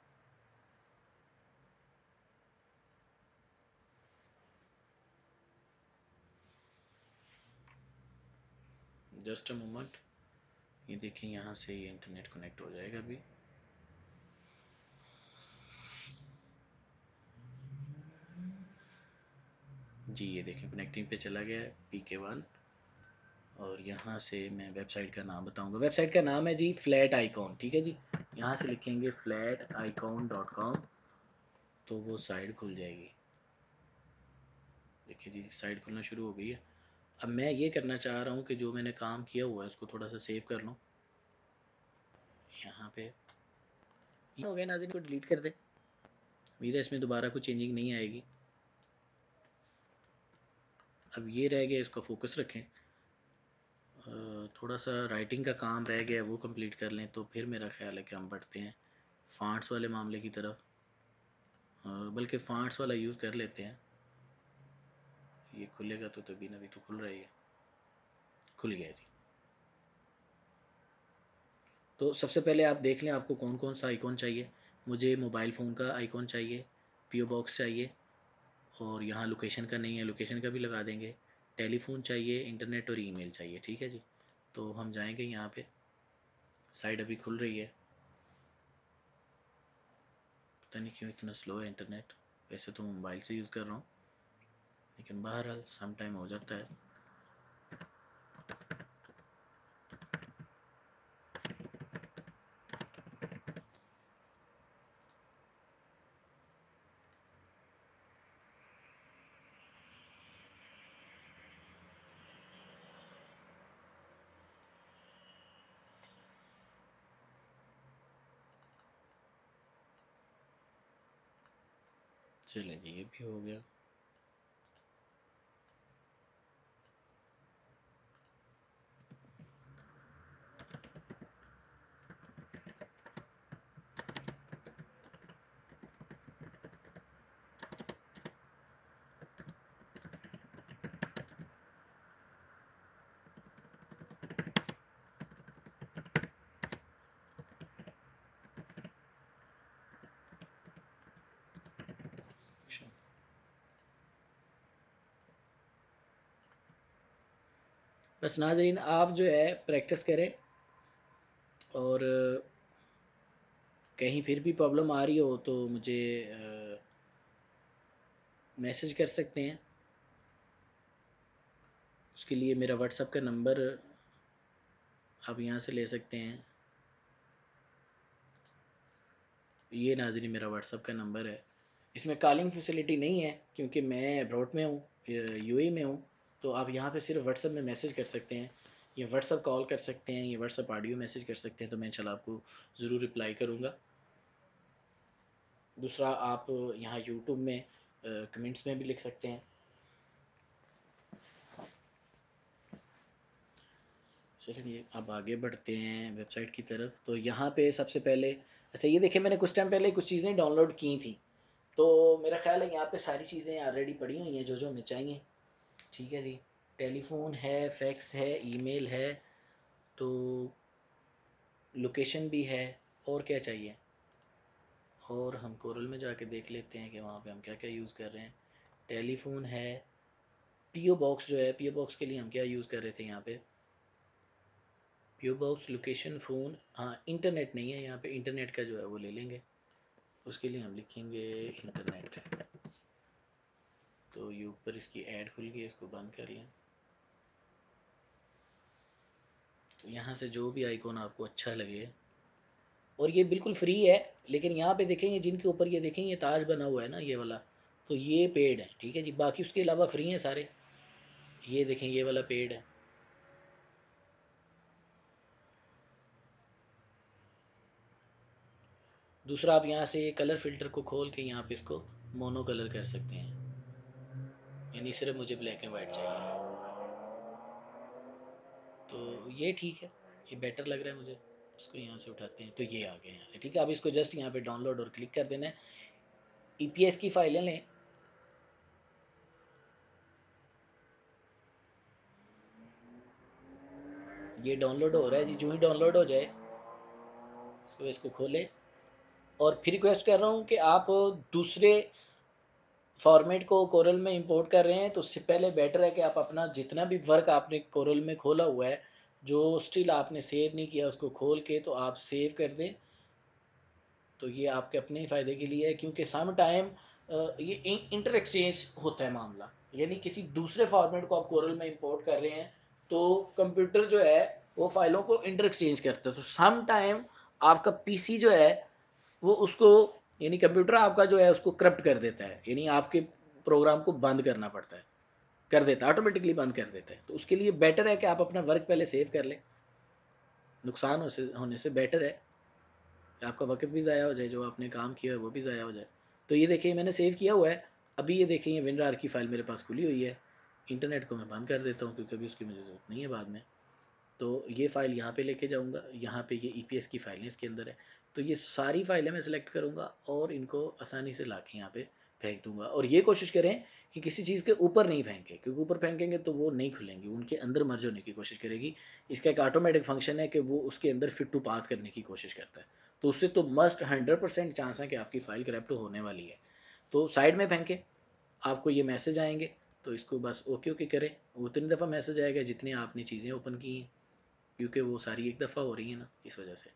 Just a moment. ये देखिए यहाँ से ये इंटरनेट कनेक्ट हो जाएगा अभी। जी ये देखें कनेक्टिंग पे चला गया है PK1। और यहाँ से मैं वेबसाइट का नाम बताऊँगा। वेबसाइट का नाम है जी फ्लैट आइकॉन, ठीक है जी। यहाँ से लिखेंगे flaticon.com तो वो साइट खुल जाएगी। देखिए जी साइट खुलना शुरू हो गई है। अब मैं ये करना चाह रहा हूँ कि जो मैंने काम किया हुआ है उसको थोड़ा सा सेव कर लूँ। यहाँ पे हो गया, नाज़रीन को डिलीट कर दे। मेरा इसमें दोबारा कोई चेंजिंग नहीं आएगी। अब ये रह गया, इसको फोकस रखें। थोड़ा सा राइटिंग का काम रह गया है, वो कंप्लीट कर लें तो फिर मेरा ख्याल है कि हम बढ़ते हैं फ़ॉन्ट्स वाले मामले की तरफ। बल्कि फ़ॉन्ट्स वाला यूज़ कर लेते हैं। ये खुलेगा तो तभी ना, भी तो खुल रहा है, ये खुल गया जी। तो सबसे पहले आप देख लें आपको कौन कौन सा आइकॉन चाहिए। मुझे मोबाइल फ़ोन का आइकॉन चाहिए, PO बॉक्स चाहिए, और यहाँ लोकेशन का नहीं है, लोकेशन का भी लगा देंगे। टेलीफोन चाहिए, इंटरनेट और ईमेल चाहिए, ठीक है जी। तो हम जाएंगे यहाँ पे, साइट अभी खुल रही है। पता नहीं क्यों इतना स्लो है इंटरनेट। वैसे तो मोबाइल से यूज़ कर रहा हूँ, लेकिन बहरहाल सम टाइम हो जाता है। चलिए जी ये भी हो गया। बस नाज़रीन आप जो है प्रैक्टिस करें, और कहीं फिर भी प्रॉब्लम आ रही हो तो मुझे मैसेज कर सकते हैं। उसके लिए मेरा व्हाट्सएप का नंबर आप यहाँ से ले सकते हैं। ये नाज़रीन मेरा व्हाट्सएप का नंबर है। इसमें कॉलिंग फैसिलिटी नहीं है क्योंकि मैं अब्रॉड में हूँ, यूएई में हूँ। तो आप यहाँ पे सिर्फ व्हाट्सएप में मैसेज कर सकते हैं, ये व्हाट्सएप कॉल कर सकते हैं, ये व्हाट्सएप ऑडियो मैसेज कर सकते हैं, तो मैं इंशाल्लाह आपको ज़रूर रिप्लाई करूँगा। दूसरा आप यहाँ यूट्यूब में कमेंट्स में भी लिख सकते हैं। चलिए अब आगे बढ़ते हैं वेबसाइट की तरफ। तो यहाँ पे सबसे पहले, अच्छा ये देखिए मैंने कुछ टाइम पहले कुछ चीज़ें डाउनलोड की थी, तो मेरा ख्याल है यहाँ पे सारी चीज़ें ऑलरेडी पड़ी हुई हैं जो जो हमें चाहिए। ठीक है जी, टेलीफोन है, फैक्स है, ईमेल है, तो लोकेशन भी है, और क्या चाहिए। और हम कोरल में जाके देख लेते हैं कि वहाँ पे हम क्या क्या यूज़ कर रहे हैं। टेलीफोन है, पीओ बॉक्स जो है, पीओ बॉक्स के लिए हम क्या यूज़ कर रहे थे यहाँ पे, पीओ बॉक्स, लोकेशन, फ़ोन। हाँ इंटरनेट नहीं है यहाँ पे, इंटरनेट का जो है वो ले लेंगे। उसके लिए हम लिखेंगे इंटरनेट। तो ये ऊपर इसकी ऐड खुल गई, इसको बंद कर लें। तो यहाँ से जो भी आइकॉन आपको अच्छा लगे, और ये बिल्कुल फ्री है, लेकिन यहाँ पे देखेंगे जिनके ऊपर ये देखेंगे ये ताज बना हुआ है ना ये वाला, तो ये पेड है। ठीक है जी, बाकी उसके अलावा फ्री हैं सारे। ये देखें ये वाला पेड है। दूसरा आप यहाँ से कलर फिल्टर को खोल के यहाँ पे इसको मोनो कलर कर सकते हैं, यानी सिर्फ मुझे ब्लैक एंड वाइट चाहिए। तो ये ठीक है, ये बेटर लग रहा है मुझे। इसको यहाँ से उठाते हैं तो ये आ गया यहाँ से। ठीक है, अब इसको जस्ट यहाँ पे डाउनलोड और क्लिक कर देना है। ईपीएस की फाइलें लें, ये डाउनलोड हो रहा है जी। जो ही डाउनलोड हो जाए इसको खोलें, और फिर रिक्वेस्ट कर रहा हूँ कि आप दूसरे फॉर्मेट को कोरल में इंपोर्ट कर रहे हैं तो उससे पहले बेटर है कि आप अपना जितना भी वर्क आपने कोरल में खोला हुआ है, जो स्टिल आपने सेव नहीं किया, उसको खोल के तो आप सेव कर दें। तो ये आपके अपने ही फ़ायदे के लिए है, क्योंकि सम टाइम ये इंटर एक्सचेंज होता है मामला, यानी किसी दूसरे फॉर्मेट को आप कोरल में इंपोर्ट कर रहे हैं तो कंप्यूटर जो है वो फाइलों को इंटर एक्सचेंज करता है। तो सम टाइम आपका पीसी जो है वो उसको, यानी कंप्यूटर आपका जो है उसको करप्ट कर देता है, यानी आपके प्रोग्राम को बंद करना पड़ता है, कर देता है, ऑटोमेटिकली बंद कर देता है। तो उसके लिए बेटर है कि आप अपना वर्क पहले सेव कर लें, नुकसान होने से बेटर है कि आपका वक्त भी ज़ाया हो जाए, जो आपने काम किया है वो भी ज़ाया हो जाए। तो ये देखिए मैंने सेव किया हुआ है। अभी ये देखिए ये विनरार की फ़ाइल मेरे पास खुली हुई है। इंटरनेट को मैं बंद कर देता हूँ क्योंकि अभी उसकी मुझे ज़रूरत नहीं है बाद में। तो ये फ़ाइल यहाँ पे लेके जाऊँगा, यहाँ पे ये ईपीएस की फ़ाइलें इसके अंदर है। तो ये सारी फ़ाइलें मैं सिलेक्ट करूँगा और इनको आसानी से ला के यहाँ पे फेंक दूँगा। और ये कोशिश करें कि किसी चीज़ के ऊपर नहीं फेंकें, क्योंकि ऊपर फेंकेंगे तो वो नहीं खुलेंगी, उनके अंदर मर्ज होने की कोशिश करेगी। इसका एक ऑटोमेटिक फंक्शन है कि वो उसके अंदर फिट टू पाथ करने की कोशिश करता है। तो उससे तो मस्ट 100% चांस है कि आपकी फ़ाइल करप्ट होने वाली है। तो साइड में फेंकें, आपको ये मैसेज आएंगे, तो इसको बस ओके ओके करें। उतनी दफ़ा मैसेज आएगा जितनी आपने चीज़ें ओपन की हैं, क्योंकि वो सारी एक दफ़ा हो रही हैं ना, इस वजह से।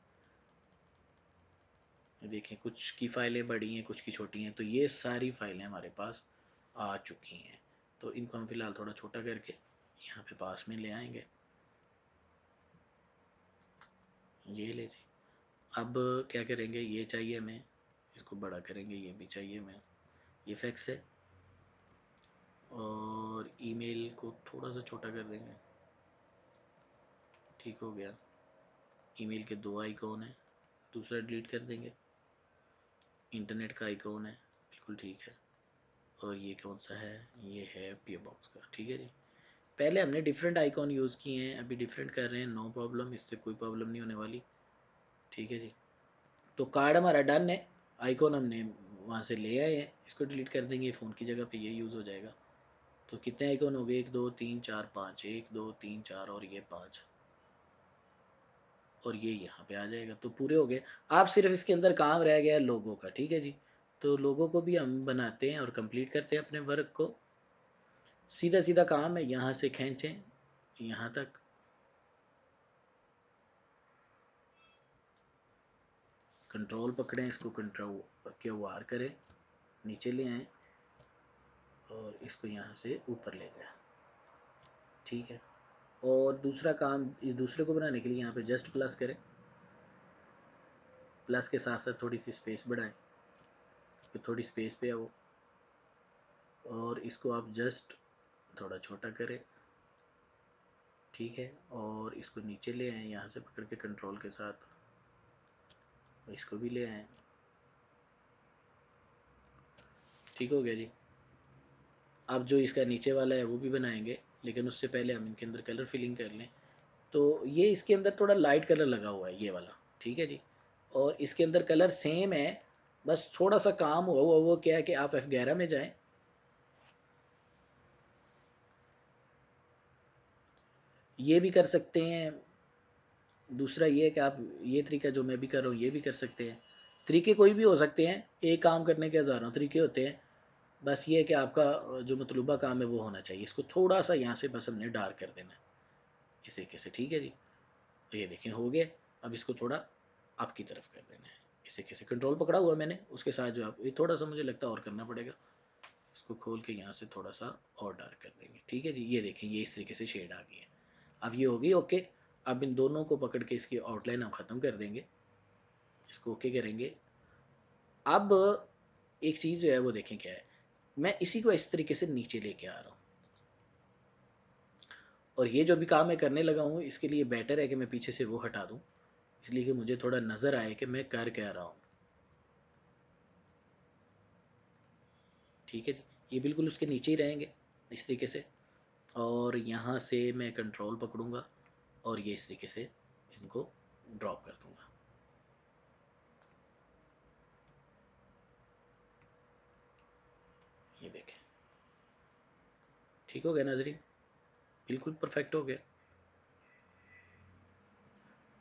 देखें कुछ की फ़ाइलें बड़ी हैं, कुछ की छोटी हैं, तो ये सारी फ़ाइलें हमारे पास आ चुकी हैं। तो इनको हम फ़िलहाल थोड़ा छोटा करके यहाँ पे पास में ले आएंगे। ये ले जी। अब क्या करेंगे, ये चाहिए हमें, इसको बड़ा करेंगे, ये भी चाहिए हमें, ये फैक्स है। और ईमेल को थोड़ा सा छोटा कर देंगे, ठीक हो गया। ईमेल के दो आइकॉन है, दूसरा डिलीट कर देंगे। इंटरनेट का आइकॉन है, बिल्कुल ठीक है। और ये कौन सा है, ये है पीओ बॉक्स का। ठीक है जी, पहले हमने डिफरेंट आइकॉन यूज़ किए हैं, अभी डिफरेंट कर रहे हैं, नो प्रॉब्लम, इससे कोई प्रॉब्लम नहीं होने वाली। ठीक है जी, तो कार्ड हमारा डन है, आइकॉन हमने वहाँ से ले आए हैं, इसको डिलीट कर देंगे, फ़ोन की जगह पे ये यूज़ हो जाएगा। तो कितने आइकॉन हो गए, 1 2 3 4 5, 1 2 3 4 और ये 5, और ये यहाँ पे आ जाएगा, तो पूरे हो गए। आप सिर्फ इसके अंदर काम रह गया लोगों का। ठीक है जी, तो लोगों को भी हम बनाते हैं और कंप्लीट करते हैं अपने वर्क को। सीधा सीधा काम है, यहाँ से खींचें, यहाँ तक, कंट्रोल पकड़ें, इसको कंट्रोल क्यू आर करें, नीचे ले आएँ और इसको यहाँ से ऊपर ले जाएं। ठीक है, और दूसरा काम इस दूसरे को बनाने के लिए यहाँ पे जस्ट प्लस करें, प्लस के साथ साथ थोड़ी सी स्पेस बढ़ाएं, तो थोड़ी स्पेस पे है वो, और इसको आप जस्ट थोड़ा छोटा करें। ठीक है, और इसको नीचे ले आएँ यहाँ से पकड़ के कंट्रोल के साथ, इसको भी ले आएँ। ठीक हो गया जी। अब जो इसका नीचे वाला है वो भी बनाएंगे, लेकिन उससे पहले हम इनके अंदर कलर फिलिंग कर लें। तो ये इसके अंदर थोड़ा लाइट कलर लगा हुआ है ये वाला, ठीक है जी, और इसके अंदर कलर सेम है, बस थोड़ा सा काम हुआ वो क्या है कि आप F11 में जाएं, ये भी कर सकते हैं। दूसरा ये है कि आप ये तरीका जो मैं भी कर रहा हूँ ये भी कर सकते हैं। तरीके कोई भी हो सकते हैं, एक काम करने के हज़ारों तरीके होते हैं, बस ये है कि आपका जो मतलूबा काम है वो होना चाहिए। इसको थोड़ा सा यहाँ से बस हमने डार्क कर देना है इस तरीके से। ठीक है जी, तो ये देखें हो गया। अब इसको थोड़ा आपकी तरफ कर देना है इस तरीके से, कंट्रोल पकड़ा हुआ है मैंने, उसके साथ जो आप ये थोड़ा सा मुझे लगता है और करना पड़ेगा, इसको खोल के यहाँ से थोड़ा सा और डार्क कर देंगे। ठीक है जी, ये देखें ये इस तरीके से शेड आ गई है। अब ये होगी ओके। अब इन दोनों को पकड़ के इसकी आउटलाइन हम ख़त्म कर देंगे, इसको ओके करेंगे। अब एक चीज़ जो है वो देखें क्या है, मैं इसी को इस तरीके से नीचे लेके आ रहा हूँ, और ये जो भी काम मैं करने लगा हूँ इसके लिए बेटर है कि मैं पीछे से वो हटा दूँ, इसलिए कि मुझे थोड़ा नज़र आए कि मैं कर क्या रहा हूँ। ठीक है जी, ये बिल्कुल उसके नीचे ही रहेंगे इस तरीके से, और यहाँ से मैं कंट्रोल पकड़ूँगा और ये इस तरीके से इनको ड्रॉप कर दूँगा। ये देखें ठीक हो गया नाजरीन, बिल्कुल परफेक्ट हो गया।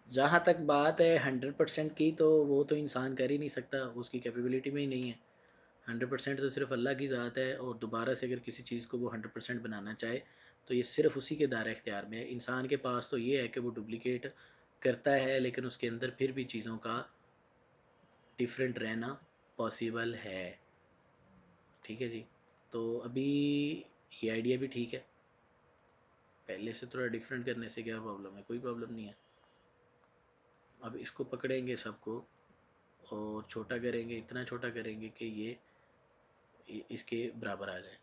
जहाँ तक बात है 100% की, तो वो तो इंसान कर ही नहीं सकता, उसकी कैपेबिलिटी में ही नहीं है। 100% तो सिर्फ अल्लाह की ज़ात है, और दोबारा से अगर किसी चीज़ को वो 100% बनाना चाहे तो ये सिर्फ उसी के दायरे इख्तियार में है। इंसान के पास तो ये है कि वो डुप्लिकेट करता है, लेकिन उसके अंदर फिर भी चीज़ों का डिफरेंट रहना पॉसिबल है। ठीक है जी, तो अभी ये आइडिया भी ठीक है, पहले से थोड़ा डिफरेंट करने से क्या प्रॉब्लम है, कोई प्रॉब्लम नहीं है। अब इसको पकड़ेंगे सबको और छोटा करेंगे, इतना छोटा करेंगे कि ये इसके बराबर आ जाए।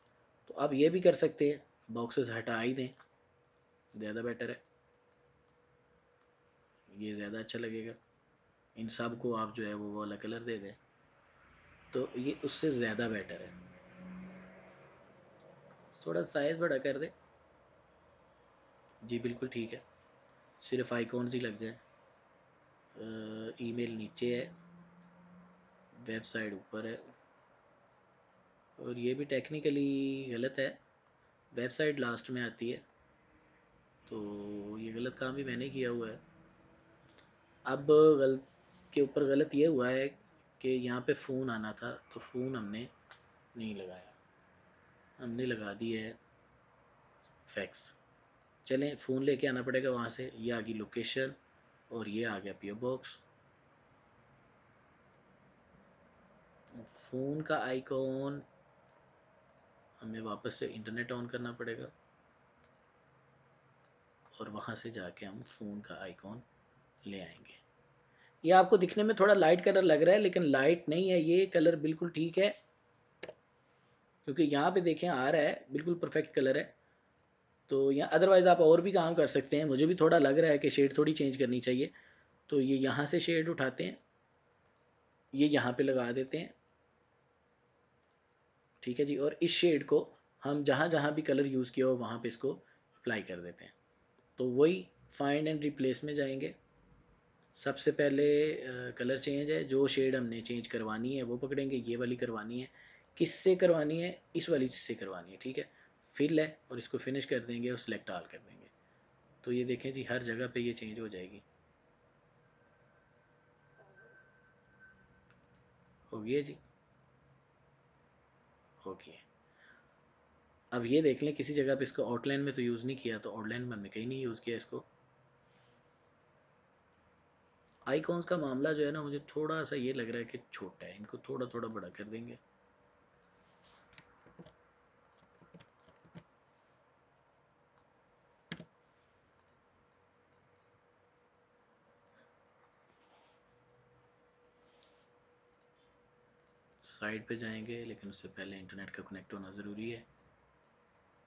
तो अब ये भी कर सकते हैं, बॉक्सेस हटा ही दें, ज़्यादा बेटर है, ये ज़्यादा अच्छा लगेगा। इन सब को आप जो है वो वाला कलर दे दें, तो ये उससे ज़्यादा बेटर है। थोड़ा साइज़ बड़ा कर दे, जी बिल्कुल ठीक है, सिर्फ आइकॉन्स ही लग जाए। ईमेल नीचे है, वेबसाइट ऊपर है, और ये भी टेक्निकली गलत है, वेबसाइट लास्ट में आती है, तो ये गलत काम भी मैंने किया हुआ है। अब गलत के ऊपर गलत ये हुआ है कि यहाँ पे फ़ोन आना था, तो फ़ोन हमने नहीं लगाया, हमने लगा दी है फैक्स। चलें फ़ोन लेके आना पड़ेगा वहाँ से, ये आ गई लोकेशन और ये आ गया पीओ बॉक्स। फ़ोन का आइकॉन हमें वापस से इंटरनेट ऑन करना पड़ेगा, और वहाँ से जाके हम फ़ोन का आइकॉन ले आएंगे। ये आपको दिखने में थोड़ा लाइट कलर लग रहा है, लेकिन लाइट नहीं है, ये कलर बिल्कुल ठीक है, क्योंकि यहाँ पे देखें आ रहा है बिल्कुल परफेक्ट कलर है। तो यहाँ अदरवाइज़ आप और भी काम कर सकते हैं, मुझे भी थोड़ा लग रहा है कि शेड थोड़ी चेंज करनी चाहिए, तो ये यहाँ से शेड उठाते हैं, ये यहाँ पे लगा देते हैं। ठीक है जी, और इस शेड को हम जहाँ जहाँ भी कलर यूज़ किया हो वहाँ पे इसको अप्लाई कर देते हैं। तो वही फाइंड एंड रिप्लेस में जाएंगे, सबसे पहले कलर चेंज है, जो शेड हमने चेंज करवानी है वो पकड़ेंगे, ये वाली करवानी है, किससे करवानी है, इस वाली से करवानी है। ठीक है, फिल है, और इसको फिनिश कर देंगे और सिलेक्ट ऑल कर देंगे, तो ये देखें जी हर जगह पे ये चेंज हो जाएगी। हो गया जी, हो गया। अब ये देख लें किसी जगह पे इसको आउटलाइन में तो यूज़ नहीं किया, तो आउटलाइन में हमने कहीं नहीं यूज़ किया इसको। आइकॉन्स का मामला जो है ना, मुझे थोड़ा सा ये लग रहा है कि छोटा है, इनको थोड़ा थोड़ा बड़ा कर देंगे। साइड पे जाएंगे, लेकिन उससे पहले इंटरनेट का कनेक्ट होना ज़रूरी है,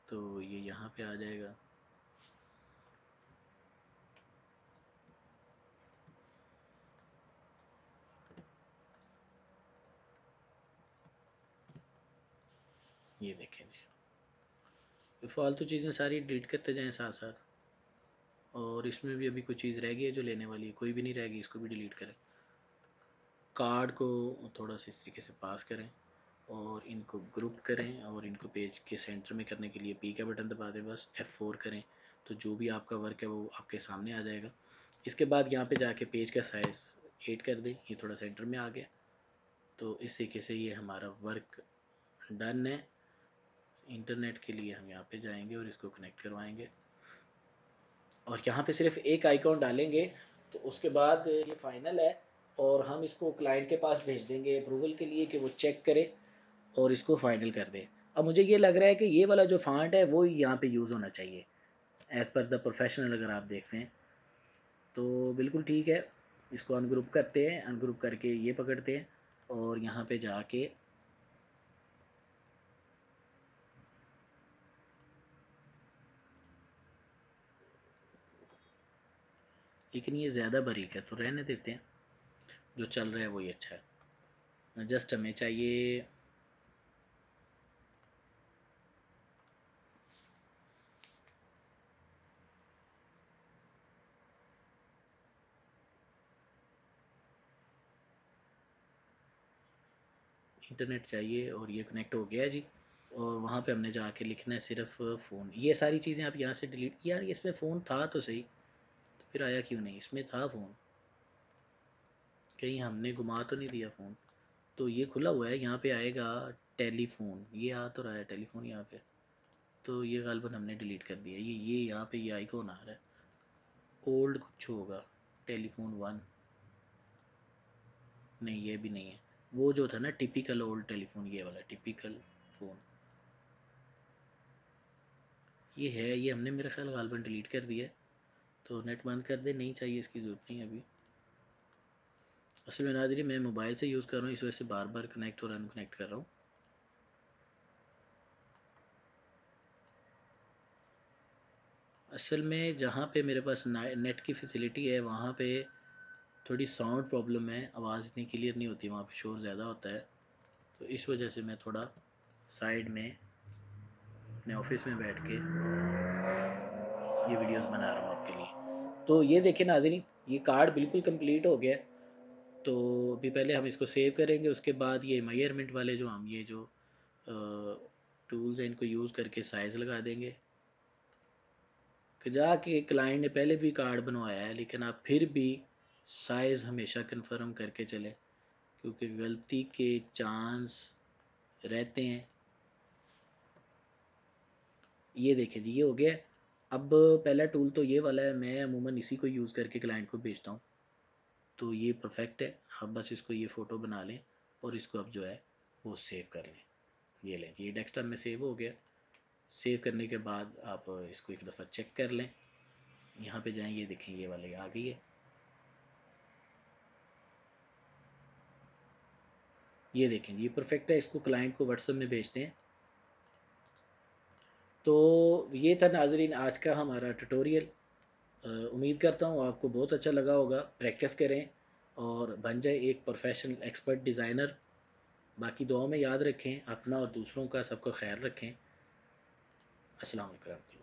तो ये यहाँ पे आ जाएगा। ये देखें जी, ये फालतू चीज़ें सारी डिलीट करते जाएं साथ साथ। और इसमें भी अभी कोई चीज़ रह गई है जो लेने वाली है? कोई भी नहीं रहेगी, इसको भी डिलीट करें। कार्ड को थोड़ा सा इस तरीके से पास करें और इनको ग्रुप करें, और इनको पेज के सेंटर में करने के लिए पी का बटन दबा दें, बस F4 करें, तो जो भी आपका वर्क है वो आपके सामने आ जाएगा। इसके बाद यहाँ पे जाके पेज का साइज़ 8 कर दें, ये थोड़ा सेंटर में आ गया। तो इस तरीके से ये हमारा वर्क डन है। इंटरनेट के लिए हम यहाँ पे जाएंगे और इसको कनेक्ट करवाएंगे, और यहाँ पे सिर्फ एक आइकॉन डालेंगे, तो उसके बाद ये फाइनल है। और हम इसको क्लाइंट के पास भेज देंगे अप्रूवल के लिए कि वो चेक करे और इसको फाइनल कर दे। अब मुझे ये लग रहा है कि ये वाला जो फॉन्ट है वो यहाँ पे यूज़ होना चाहिए एज़ पर द प्रोफेशनल, अगर आप देखते हैं तो बिल्कुल ठीक है। इसको अनग्रुप करते हैं, अनग्रुप करके ये पकड़ते हैं और यहाँ पे जाके लेकिन ये ज़्यादा बारीक है, तो रहने देते हैं, जो चल रहा है वही अच्छा है। जस्ट हमें चाहिए इंटरनेट चाहिए, और ये कनेक्ट हो गया जी। और वहाँ पे हमने जाके लिखना है सिर्फ फ़ोन। ये सारी चीज़ें आप यहाँ से डिलीट, यार इसमें फ़ोन था तो सही, तो फिर आया क्यों नहीं? इसमें था फ़ोन, कहीं हमने घुमा तो नहीं दिया फ़ोन? तो ये खुला हुआ है, यहाँ पे आएगा टेलीफोन, ये आ तो रहा है टेलीफोन यहाँ पे, तो ये गालबन हमने डिलीट कर दिया। ये यहाँ पे ये आइकॉन आ रहा है, ओल्ड कुछ होगा, टेलीफोन वन, नहीं ये भी नहीं है। वो जो था ना टिपिकल ओल्ड टेलीफोन, ये वाला टिपिकल फ़ोन ये है, ये हमने मेरा ख्याल गालबन डिलीट कर दिया है। तो नेट बंद कर दे, नहीं चाहिए, इसकी ज़रूरत नहीं है अभी। असल में नाज़रीन मैं मोबाइल से यूज़ कर रहा हूँ, इस वजह से बार बार कनेक्ट और अनकनेक्ट कर रहा हूँ। असल में जहाँ पे मेरे पास नेट की फैसिलिटी है वहाँ पे थोड़ी साउंड प्रॉब्लम है, आवाज़ इतनी क्लियर नहीं होती, वहाँ पे शोर ज़्यादा होता है। तो इस वजह से मैं थोड़ा साइड में अपने ऑफिस में बैठ के ये वीडियोस बना रहा हूँ आपके लिए। तो ये देखें नाज़रीन, ये कार्ड बिल्कुल कंप्लीट हो गया। तो अभी पहले हम इसको सेव करेंगे, उसके बाद ये मेजरमेंट वाले जो हम ये जो टूल्स हैं इनको यूज़ करके साइज़ लगा देंगे। कि जाके क्लाइंट ने पहले भी कार्ड बनवाया है, लेकिन आप फिर भी साइज़ हमेशा कंफर्म करके चलें, क्योंकि गलती के चांस रहते हैं। ये देखें जी, ये हो गया। अब पहला टूल तो ये वाला है, मैं अमूमन इसी को यूज़ करके क्लाइंट को भेजता हूँ, तो ये परफेक्ट है। आप बस इसको ये फ़ोटो बना लें और इसको अब जो है वो सेव कर लें। ये लें, ये डेस्कटॉप में सेव हो गया। सेव करने के बाद आप इसको एक दफ़ा चेक कर लें, यहाँ पे जाएँ, ये देखें ये वाली आ गई है। ये देखें ये परफेक्ट है, इसको क्लाइंट को व्हाट्सएप में भेजते हैं। तो ये था नाजरीन आज का हमारा ट्यूटोरियल। उम्मीद करता हूँ आपको बहुत अच्छा लगा होगा। प्रैक्टिस करें और बन जाए एक प्रोफेशनल एक्सपर्ट डिज़ाइनर। बाकी दुआओं में याद रखें अपना और दूसरों का, सबका ख्याल रखें। अस्सलाम वालेकुम।